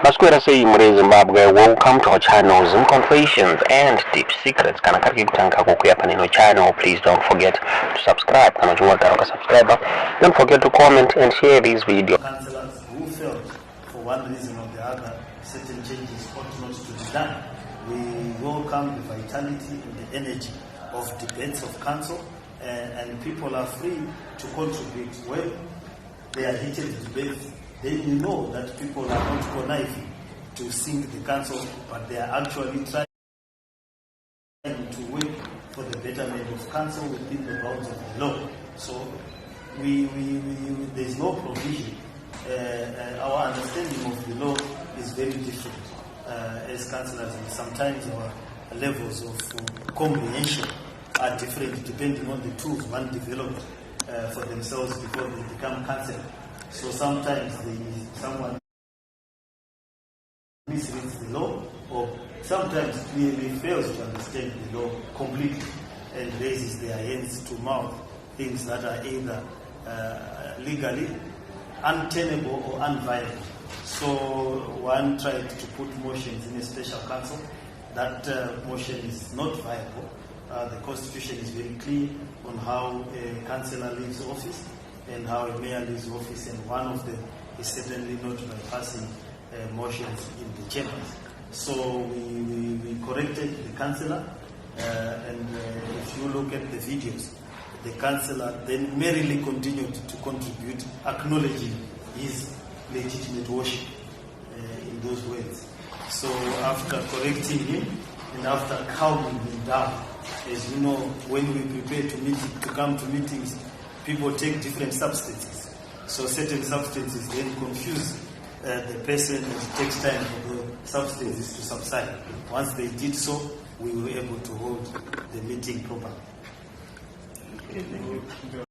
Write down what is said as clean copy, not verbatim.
Masquera say Zimbabwe, welcome to our channel, Zoom Confessions and Deep Secrets. Kana kari kutanga kukuya paneno channel. Please don't forget to subscribe. Kana chunga taroka subscriber. Don't forget to comment and share this video. Councillors who felt for one reason or the other certain changes ought not to be done. We welcome the vitality and the energy of debates of council, and people are free to contribute. When they are heated debates, then you know that people are not conniving to sink the council, but they are actually trying to work for the betterment of council within the bounds of the law. So there is no provision. Our understanding of the law is very different as councillors, and sometimes our levels of comprehension are different depending on the tools one developed for themselves before they become councillor. So sometimes someone misreads the law, or sometimes clearly fails to understand the law completely and raises their hands to mouth things that are either legally untenable or unviable. So one tried to put motions in a special council. That motion is not viable. The constitution is very clear on how a councillor leaves office and how a mayor leaves office, and one of them is certainly not by passing motions in the chambers. So we corrected the councillor, and if you look at the videos, the councillor then merrily continued to contribute, acknowledging his legitimate worship in those words. So after correcting him and after calming him down, as you know, when we prepare to come to meetings, people take different substances. So certain substances then confuse the person, and it takes time for the substances to subside. Once they did so, we were able to hold the meeting properly.